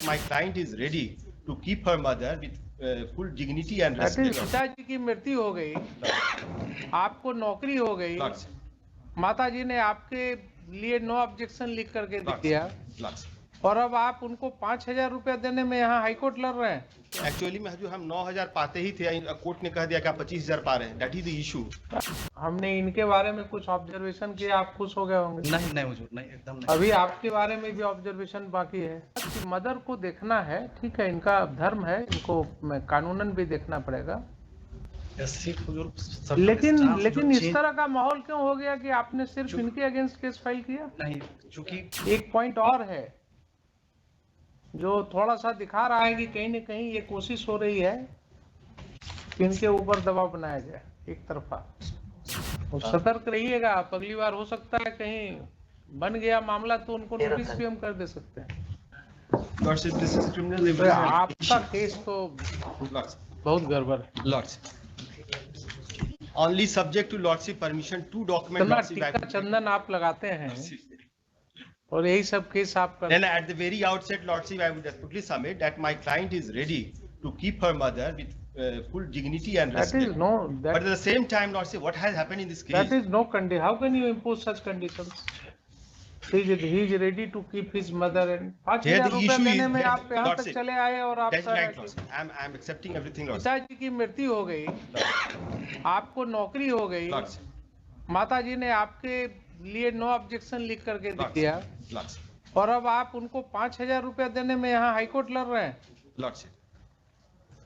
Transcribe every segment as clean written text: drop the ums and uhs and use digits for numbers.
my client is ready to keep her mother with full dignity and respect. पिताजी की मृत्यु हो गई, आपको नौकरी हो गई, माता जी ने आपके लिए नो ऑब्जेक्शन लिख करके दिया, और अब आप उनको 5,000 रुपया देने में यहाँ हाईकोर्ट लड़ रहे हैं। एक्चुअली में हजूर हम 9,000 पाते ही थे, कोर्ट ने कह दिया कि आप 25,000 पा रहे हैं। That is the issue. हमने इनके बारे में कुछ ऑब्जर्वेशन किया, आप खुश हो गए होंगे। नहीं हुजूर, नहीं, एकदम नहीं। अभी आपके बारे में भी ऑब्जर्वेशन बाकी है। मदर को देखना है, ठीक है, इनका धर्म है, इनको कानूनन भी देखना पड़ेगा। लेकिन इस तरह का माहौल क्यों हो गया कि आपने सिर्फ इनके अगेंस्ट केस फाइल किया? नहीं, चूंकि एक पॉइंट और है जो थोड़ा सा दिखा रहा है कि कहीं न कहीं ये कोशिश हो रही है कि इनके ऊपर दबाव बनाया जाए एक तरफा। तो सतर्क रहिएगा, आप अगली बार हो सकता है कहीं बन गया मामला तो उनको नोटिस भी हम कर दे सकते हैं। आपका केस तो बहुत गड़बड़ है। Only subject to lordship permission, 2 documents. टीका चंदन आप लगाते हैं और यही सब केस आप करते हैं। Then at the very outset, lordship, I would respectfully submit that my client is ready to keep her mother with full dignity and respect. But at the same time, lordship, what has happened in this case? That is no condition. How can you impose such conditions? He is ready to keep his mother and 5,000 रुपया देने में आप यहाँ तक चले आए और आप I'm accepting everything. पिताजी की मृत्यु हो गई, आपको नौकरी हो गई, माता जी ने आपके लिए नो ऑब्जेक्शन लिख करके दिया, और अब आप उनको 5,000 रुपया देने में यहाँ हाईकोर्ट लड़ रहे हैं।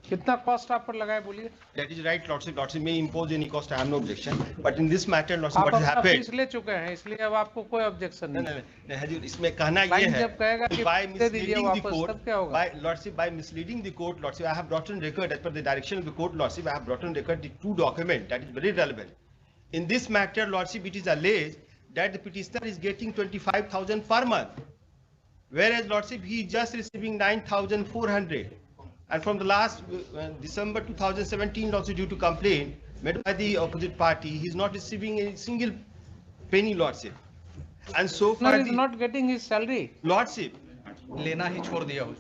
कितना कॉस्ट आप पर लगाए बोलिए? That is right, lordship. Lordship may impose any cost. I have no objection. But in this matter, lordship, what has happened? Fees ले चुके हैं, इसलिए अब आपको कोई ऑब्जेक्शन नहीं। नहीं हजूर, इसमें कहना ये है जब कहेगा कि by misleading the वापस, court, तब क्या होगा? by lordship, by misleading the court, lordship, I have brought on record as per the direction of the court, lordship, I have brought on record the 2 documents that is very relevant. In this matter, lordship, it is alleged that the petitioner is getting 25,000 per month, whereas lordship, he is just receiving 9,400. And from the last December 2017, also due to complaint made by the opposite party, he is not receiving a single penny, lordship. And so far, he is not getting his salary. Lordship, लेना ही छोड़ दिया हो।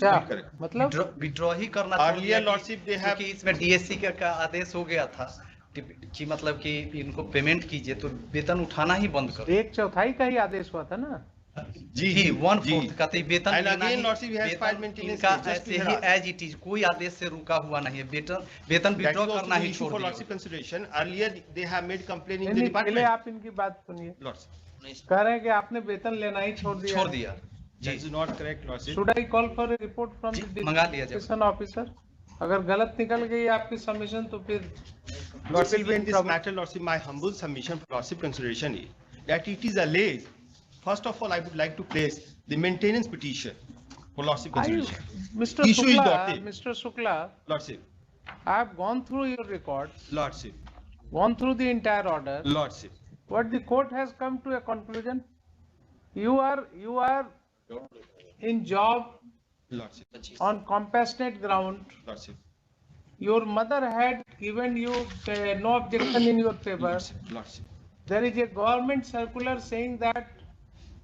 क्या मतलब withdraw ही करना छोड़ दिया। Lordship they have, क्योंकि इसमें डीएससी का आदेश हो गया था कि मतलब कि इनको पेमेंट कीजिए, तो वेतन उठाना ही बंद करो। 1/4 का ही आदेश हुआ था ना। जी 1/4 का तो वेतन इनका ऐसे ही एज इट इज, कोई आदेश से रुका हुआ नहीं है। वेतन विड्रॉ करना ही छोड़ दिया। Consideration earlier they have made complain in the पहले डिपार्टमेंट। आप इनकी बात सुनिए। कह रहे हैं कि आपने वेतन लेना ही छोड़ दिया। That is not correct, lordship. Should I call for a report from the मंगा लिया district officer? अगर गलत निकल गई आपकी सबमिशन तो फिर lordship, in this matter, lordship, my humble submission for lordship consideration is that it is alleged. First of all, I would like to place the maintenance petition for lordship consideration. Mr. Shukla, lordship, I have gone through your record, lordship, gone through the entire order. lordship. What the court has come to a conclusion. You are in job, lordship, on compassionate ground. lordship, Your mother had given you no objection in your favor. lordship. There is a government circular saying that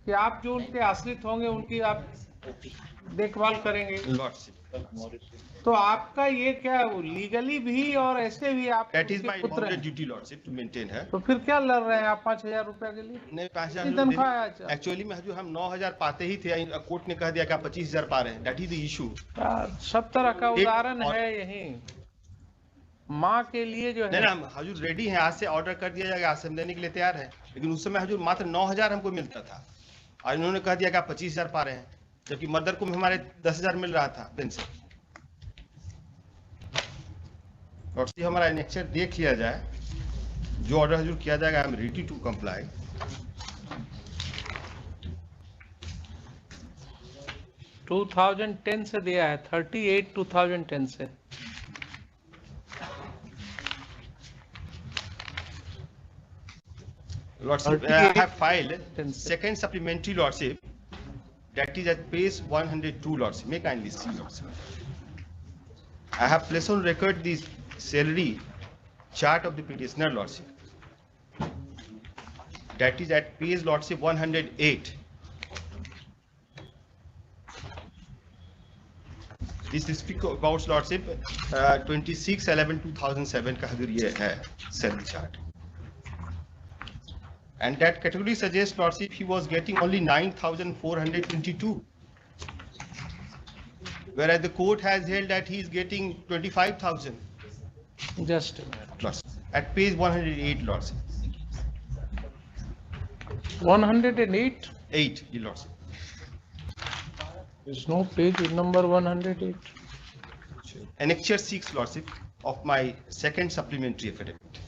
कि आप जो उनके आश्रित होंगे उनकी आप देखभाल करेंगे। lordship. तो आपका ये क्या लीगली भी और ऐसे भी आप That is my bounden duty, lordship, to maintain her. तो फिर क्या लड़ रहे हैं आप 5,000 रुपया के लिए? नहीं 5,000 एक्चुअली में हजूर हम 9,000 पाते ही थे, कोर्ट ने कह दिया कि आप 25,000 पा रहे हैं। That is the issue. सब तरह का उदाहरण है यही। माँ के लिए जो है ना हजूर रेडी है, आज से ऑर्डर कर दिया जाएगा, आज से हम देने के लिए तैयार है। लेकिन उस समय हजूर मात्र 9,000 हमको मिलता था और इन्होंने कह दिया कि आप 25,000 पा रहे हैं, जबकि मदर को हमारे 10,000 मिल रहा था पेंशन। लॉर्डशिप, हमारा एनेक्चर देख लिया जाए, जो ऑर्डर हजूर किया जाएगा, I am ready to comply. (2010) से दिया है, 38/2010 से। Lordship, I have filed second supplementary, lordship, that is at page 102, lordship. May kindly see, lordship. I have placed on record the salary chart of the petitioner, lordship. That is at page, lordship, 108. This is about lordship 26/11/2007 का हजूर ये है salary chart. And that category suggests lordship he was getting only 9,422. Whereas the court has held that he is getting 25,000. Just a minute. Lordship. At page 108 lordship. 108. 8 your lordship. There's no page number 108. Annexure 6 lordship of my second supplementary affidavit.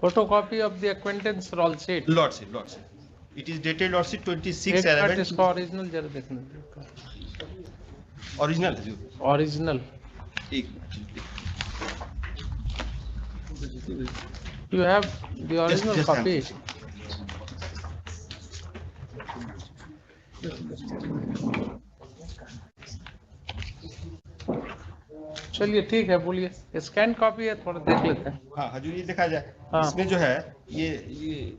Photocopy of the acquaintance roll sheet. Lordship. It is dated lordship एक minute 26/11. इसका original जरा देखने दो। Original हजूर. Original एक you have the original just copy. चलिए ठीक है, बोलिए। स्कैन कॉपी है, थोड़ा देख लेते हैं। हाँ हजूर ये देखा जाए हाँ। इसमें जो है ये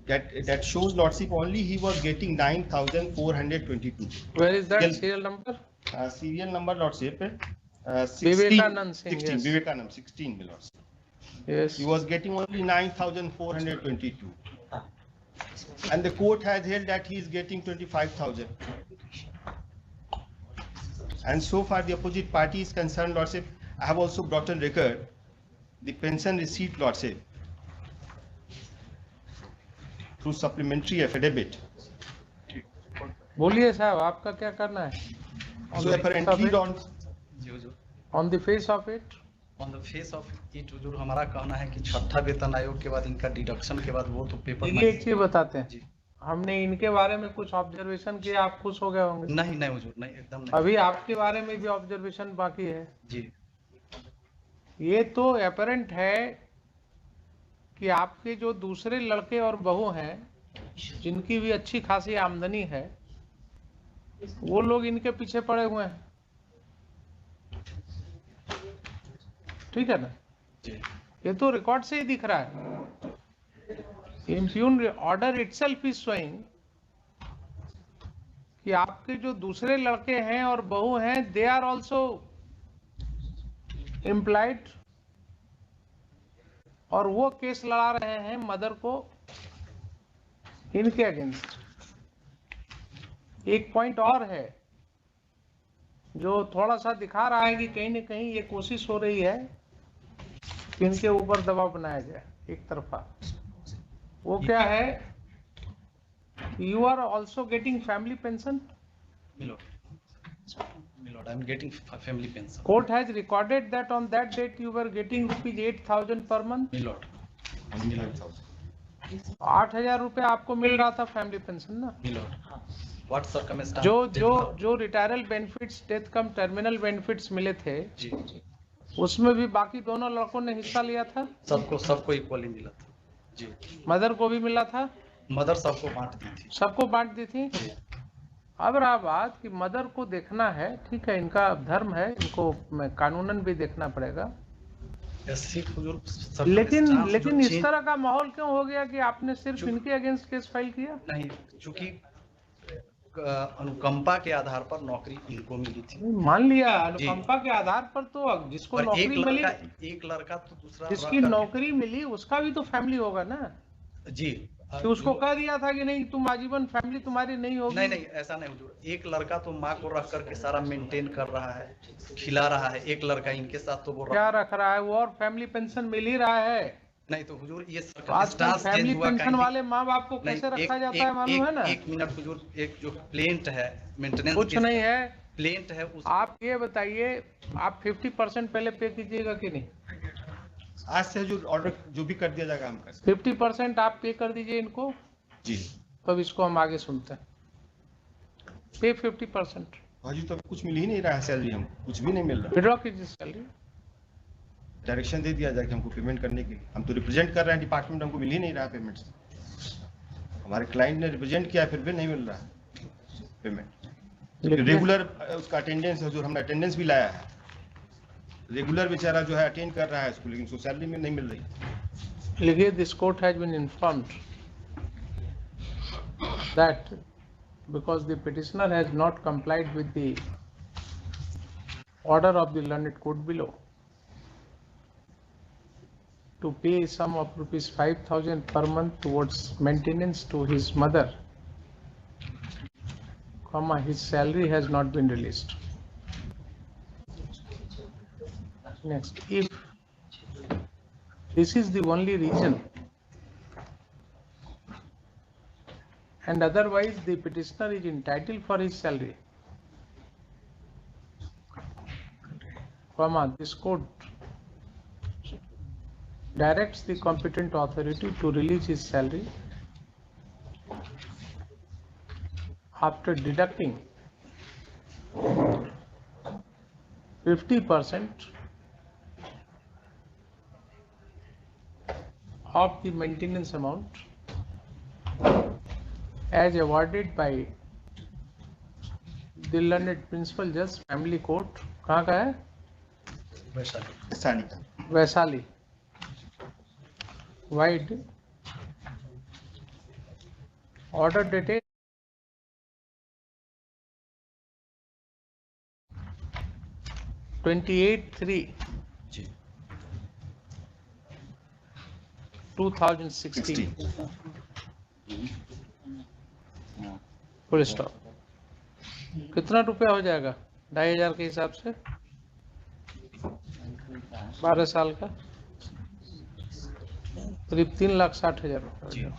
that shows lordship only he was getting 9,422. Where is that Still- serial number? Serial number lordship 16, Vivekanand Singh, 16, yes. Vivekanand 16 में lordship. Yes. He was getting only 9,422. And the court has held that he is getting 25,000. And so far the opposite party is concerned, lordship, I have also brought on record the pension receipt, lordship, through supplementary affidavit. बोलिए साहब, आपका क्या करना है? So apparently on ji Hazur. On the face of it, on the face of it हुजूर हमारा कहना है कि छठा वेतन आयोग के बाद इनका डिडक्शन के बाद वो तो पेपर देखिए एक चीज बताते हैं। जी हमने इनके बारे में कुछ ऑब्जर्वेशन किया, आप खुश हो गए होंगे। नहीं हुजूर, नहीं एकदम नहीं। अभी आपके बारे में भी ऑब्जर्वेशन बाकी है। जी ये तो एपरेंट है कि आपके जो दूसरे लड़के और बहू हैं, जिनकी भी अच्छी खासी आमदनी है, वो लोग इनके पीछे पड़े हुए हैं। ठीक है ना? जी ये तो रिकॉर्ड से ही दिख रहा है। Impugn order itself is showing कि आपके जो दूसरे लड़के हैं और बहू हैं, दे आर ऑल्सो इम्प्लाइड, और वो केस लड़ा रहे हैं मदर को इनके अगेंस्ट। एक पॉइंट और है जो थोड़ा सा दिखा रहा है कि कहीं न कहीं ये कोशिश हो रही है कि इनके ऊपर दबाव बनाया जाए एक तरफा। वो क्या है? You are also getting family pension. Milord I am getting family pension. Court has recorded that on that date you were getting ₹8,000 per month. Milord 8,000 रुपए आपको मिल रहा था फैमिली पेंशन ना। मिलोड व्हाट सर्कमस्टेंस जो रिटायरल बेनिफिट्स, डेथ कम terminal benefits मिले थे, जी उसमें भी बाकी दोनों लड़कों ने हिस्सा लिया था। सबको इक्वली मिला था। जी मदर को भी मिला था, मदर सबको बांट दी थी। सबको बांट दी थी। अब रहा बात कि मदर को देखना है, ठीक है, इनका धर्म है, इनको कानूनन भी देखना पड़ेगा। लेकिन इस तरह का माहौल क्यों हो गया कि आपने सिर्फ इनके अगेंस्ट केस फाइल किया? नहीं, चूंकि अनुकंपा के आधार पर नौकरी इनको मिली थी। मान लिया अनुकंपा के आधार पर, तो जिसको नौकरी मिली, एक लड़का तो दूसरा जिसकी नौकरी मिली उसका भी तो फैमिली होगा ना जी। कि उसको कह दिया था कि नहीं, तुम आजीवन फैमिली तुम्हारी नहीं होगी। नहीं ऐसा नहीं हुजूर। एक लड़का तो माँ को रख करके सारा मेंटेन कर रहा है, खिला रहा है। एक लड़का इनके साथ तो वो क्या रख रहा है वो, और फैमिली पेंशन मिल ही रहा है। नहीं तो हुजूर ये आजकल फैमिली पेंशन वाले माँ बाप को कैसे रखा जाता है मालूम है ना? एक मिनट हुजूर, एक जो प्लेंट है मेंटेनेंस कुछ नहीं है, प्लेंट है आप ये बताइए, आप 50% पहले पे कीजिएगा कि नहीं? आज से जो ऑर्डर जो भी कर दिया जाएगा हम कर 50% आप पे कर दीजिए इनको जी। तब इसको हम आगे सुनते हैं। पे 50%। भाजी तो कुछ मिल ही नहीं रहा है सैलरी, हम कुछ भी नहीं मिल रहा। विड्रॉ कीजिए सैलरी। डायरेक्शन दे दिया जाए कि हमको पेमेंट करने के लिए। हम तो रिप्रेजेंट कर रहे हैं डिपार्टमेंट, हमको मिल ही नहीं रहा पेमेंट। हमारे क्लाइंट ने रिप्रेजेंट किया, फिर भी नहीं मिल रहा पेमेंट। रेगुलर उसका अटेंडेंस है, जो हमने अटेंडेंस भी लाया है, रेगुलर बेचारा जो है अटेंड कर रहा है इसको, लेकिन उसको सैलरी में नहीं मिल रही। लिखिए, this court has been informed that because the petitioner has not complied with the order of the learned court below to pay a sum of rupees 5,000 per month towards maintenance to his mother, his salary has not been released. Next, if this is the only reason and otherwise the petitioner is entitled for his salary, this court directs the competent authority to release his salary after deducting 50% of the maintenance amount as awarded by the learned principal judge, family court, कहाँ का है? Vaishali, wide, order dated 28/3/2016, full stop. कितना रुपया हो जाएगा 2,500 के हिसाब से? 12 साल का करीब 3,60,000 रुपये,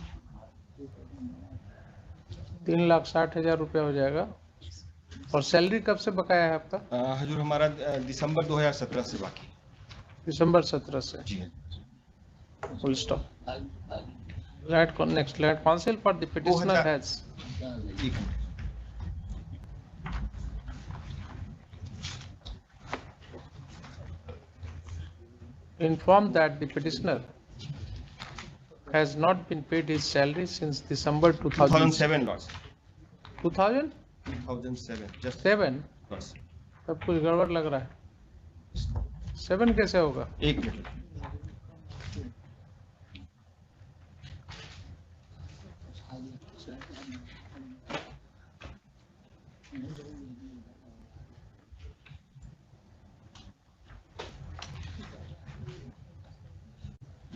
3,60,000 रुपया हो जाएगा। और सैलरी कब से बकाया है आपका? हजूर हमारा दिसंबर 2017 से बाकी। दिसंबर 17 से, जी, full stop. Next, let council for the petitioner has informed that the petitioner has not been paid his salary since December 2007 loss. 2007? 2007 loss. सब कुछ गड़बड़ लग रहा है। 7 कैसे होगा? एक मिनट।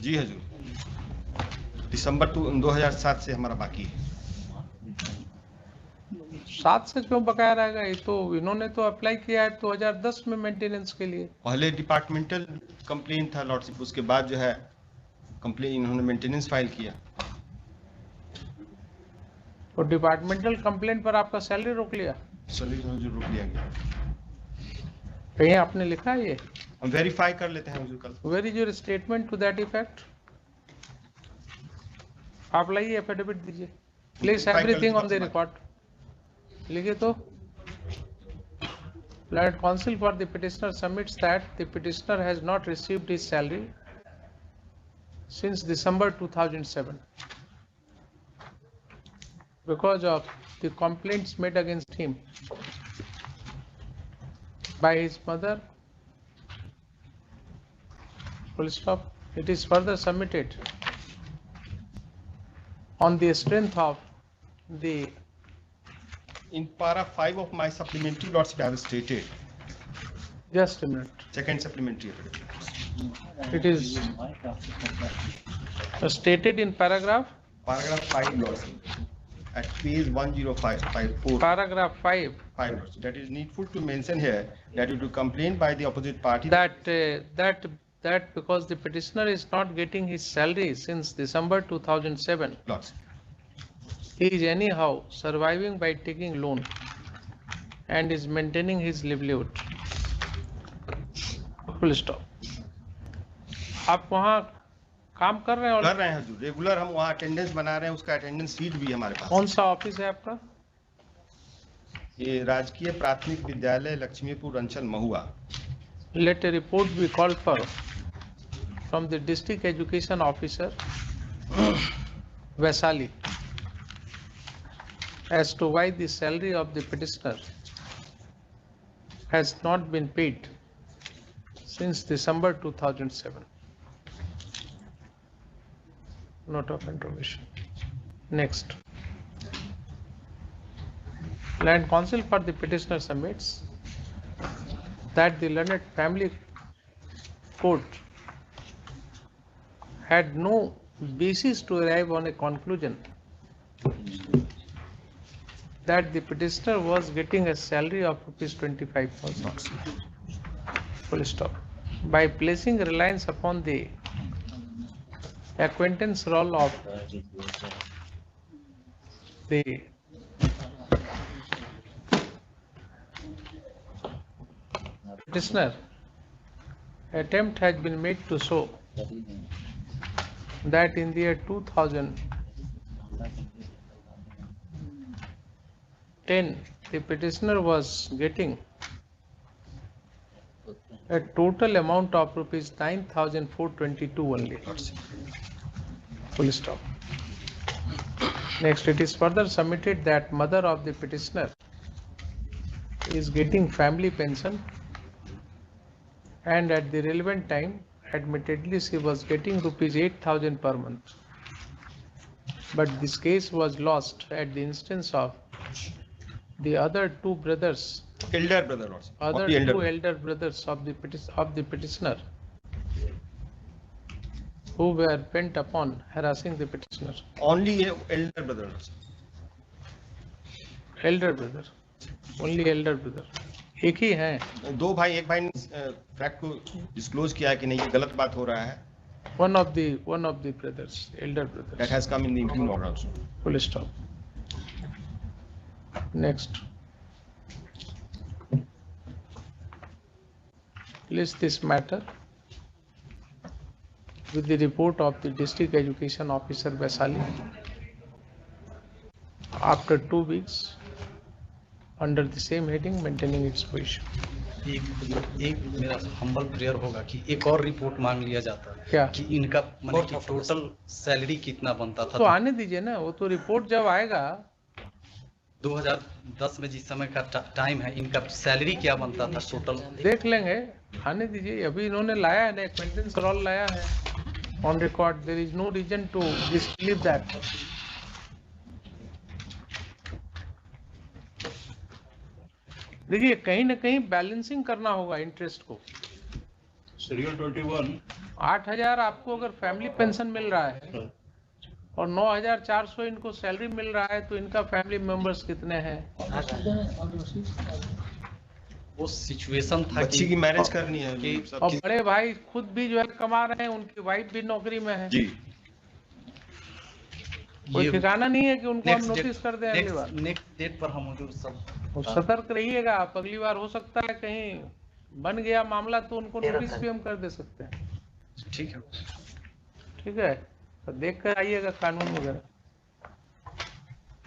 जी हजूर, दिसंबर 2007 से हमारा बाकी है। 7 से क्यों बकाया रहेगा? ये तो इन्होंने तो अप्लाई किया है 2010 में मेंटेनेंस के लिए। पहले डिपार्टमेंटल कंप्लेन था लॉर्डशिप, उसके बाद जो है कंप्लेन इन्होंने मेंटेनेंस फाइल किया। तो डिपार्टमेंटल कंप्लेन पर आपका सैलरी रोक लिया? सैलरी हजूर रोक लिया गया। कहीं आपने लिखा है ये? हम वेरीफाई कर लेते हैं हजूर कल। Where is your statement to that effect? आप लाइए, एफिडेविट दीजिए, please everything on the record. लिखिए तो। Learned counsel for the petitioner submits that the petitioner has not received his salary since December 2007 because of the complaints made against him by his mother. Full stop. It is further submitted on the strength of the In para 5 of my supplementary lordship I have stated. just a minute. Second supplementary. It is stated in paragraph Paragraph 5 lordship. At page 10554. paragraph 5 lordship. That is needful to mention here that it will complain by the opposite party. that because the petitioner is not getting his salary since December 2007, Lordship. he is anyhow surviving by taking loan and is maintaining his livelihood. Full stop. आप वहाँ काम कर रहे हैं? कर रहे हैं हजूर, regular हम वहाँ अटेंडेंस बना रहे हैं, उसका अटेंडेंस शीट भी हमारे पास। कौन सा ऑफिस है आपका? ये राजकीय प्राथमिक विद्यालय लक्ष्मीपुर अंचल महुआ। Let a report be called for from the district education officer Vaisali as to why the salary of the petitioner has not been paid since December 2007. Note of information. Next. Land Council for the petitioner submits that the Learned Family Court had no basis to arrive on a conclusion that the petitioner was getting a salary of ₹25,000. Full stop. By placing reliance upon the acquaintance role of the petitioner, attempt has been made to show that in the year 2010 the petitioner was getting a total amount of ₹9,422 only. Full stop. Next, it is further submitted that mother of the petitioner is getting family pension, and at the relevant time, admittedly, she was getting ₹8,000 per month. But this case was lost at the instance of the other two brothers, Elder brother also. other two elder brothers of the petitioner, who were bent upon harassing the petitioner. Only a elder brother also. Elder brother, only elder brother. एक ही है. दो भाई, एक भाई ने fact को disclose किया है कि नहीं ये गलत बात हो रहा है. One of the brothers, elder brothers. That has come in the evening order also. Full stop. Next. List this matter with the report of the District Education Officer Vaisali after 2 weeks under the same heading, maintaining its position. एक मेरा humble prayer होगा कि एक और report मांग लिया जाता है क्या? कि इनका मतलब कि टोटल सैलरी कितना बनता था. तो आने दीजिए ना, वो तो रिपोर्ट जब आएगा 2010 में जिस समय का टाइम है, इनका सैलरी क्या बनता था टोटल देख लेंगे. आने दीजिए, अभी इन्होंने लाया है ना, एक्वेंटेंस रोल लाया है on record. There is no reason to disbelieve that. देखिए, कहीं ना कहीं बैलेंसिंग करना होगा इंटरेस्ट को. शेड्यूल 21 8,000 आपको अगर फैमिली पेंशन मिल रहा है और 9,400 इनको सैलरी मिल रहा है, तो इनका फैमिली मेंबर्स कितने हैं? वो सिचुएशन था बच्ची की मैरिज करनी है कि और बड़े भाई खुद भी जो है कमा रहे हैं, उनकी वाइफ भी नौकरी में है. जी. कोई ठिकाना नहीं है कि उनको हम नोटिस कर दें अगली बार. नेक्स्ट डेट पर हम जो सब और सतर्क रहिएगा आप. अगली बार हो सकता है कहीं बन गया मामला तो उनको नोटिस भी हम कर दे सकते हैं. ठीक है. ठीक है, तो देख कर आइएगा कानून वगैरह.